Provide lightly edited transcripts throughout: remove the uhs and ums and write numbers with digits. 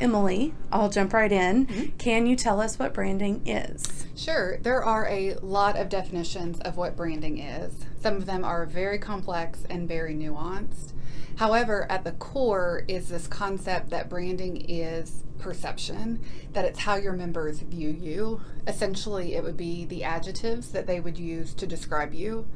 Emily, I'll jump right in. Mm-hmm. Can you tell us what branding is? Sure. There are a lot of definitions of what branding is. Some of them are very complex and very nuanced. However, at the core is this concept that branding is perception, that it's how your members view you. Essentially, it would be the adjectives that they would use to describe you.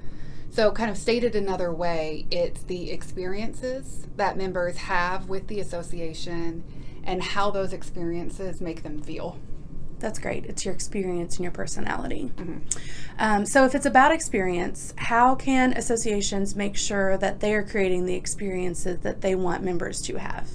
So, kind of stated another way, it's the experiences that members have with the association and how those experiences make them feel. That's great. It's your experience and your personality. Mm-hmm. So if it's about experience, how can associations make sure that they are creating the experiences that they want members to have?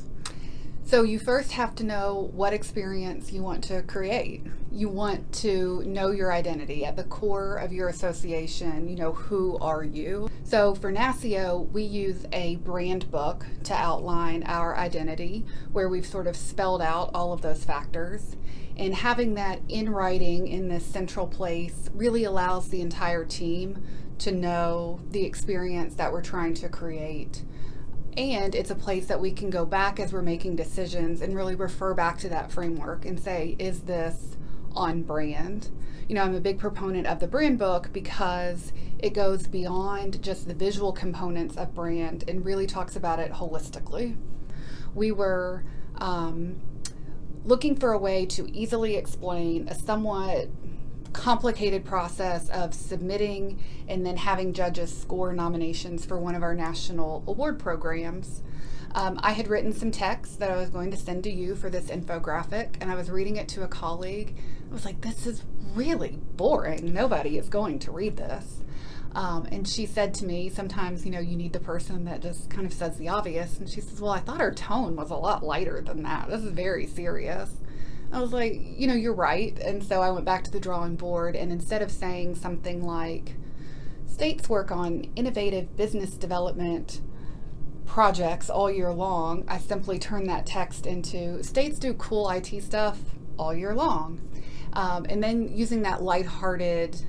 So you first have to know what experience you want to create. You want to know your identity at the core of your association. You know, who are you? So for NASIO, we use a brand book to outline our identity, where we've sort of spelled out all of those factors. And having that in writing in this central place really allows the entire team to know the experience that we're trying to create. And it's a place that we can go back as we're making decisions and really refer back to that framework and say, is this on brand? You know, I'm a big proponent of the brand book because it goes beyond just the visual components of brand and really talks about it holistically. We were looking for a way to easily explain a somewhat complicated process of submitting and then having judges score nominations for one of our national award programs. I had written some text that I was going to send to you for this infographic, and I was reading it to a colleague. I was like, this is really boring. Nobody is going to read this. And she said to me, sometimes, you know, you need the person that just kind of says the obvious. And she says, well, I thought her tone was a lot lighter than that. This is very serious. I was like, you know, you're right. And so I went back to the drawing board, and instead of saying something like, states work on innovative business development projects all year long, I simply turned that text into, states do cool IT stuff all year long. And then using that lighthearted,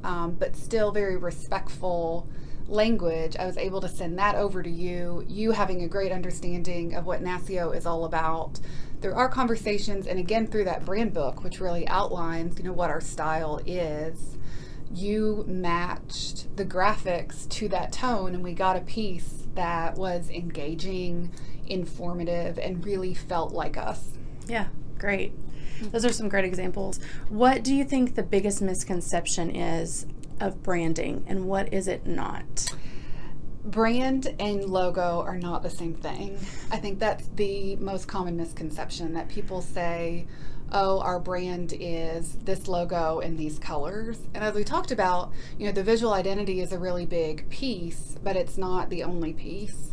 but still very respectful language, I was able to send that over to you, you having a great understanding of what NASIO is all about. There are conversations, and again, through that brand book, which really outlines, you know, what our style is, you matched the graphics to that tone, and we got a piece that was engaging, informative, and really felt like us. Yeah, great. Those are some great examples. What do you think the biggest misconception is of branding, and what is it not? Brand and logo are not the same thing. I think that's the most common misconception, that people say, oh, our brand is this logo and these colors. And as we talked about, you know, the visual identity is a really big piece, but it's not the only piece.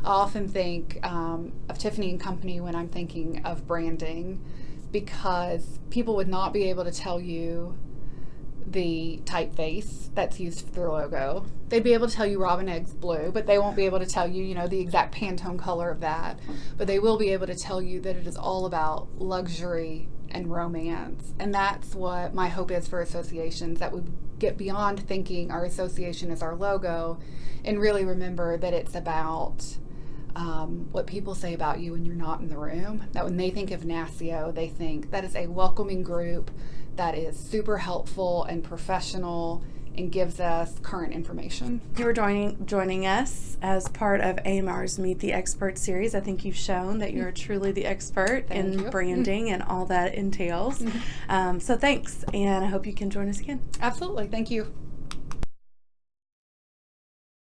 I often think of Tiffany & Company when I'm thinking of branding, because people would not be able to tell you the typeface that's used for the logo. They'd be able to tell you Robin Egg's blue, but they won't be able to tell you, you know, the exact Pantone color of that. But they will be able to tell you that it is all about luxury and romance. And that's what my hope is for associations, that we get beyond thinking our association is our logo and really remember that it's about what people say about you when you're not in the room. That when they think of NASIO, they think that is a welcoming group that is super helpful and professional and gives us current information. You were joining us as part of AMR's Meet the Expert series. I think you've shown that you're truly the expert in branding and all that entails. So thanks, and I hope you can join us again. Absolutely. Thank you.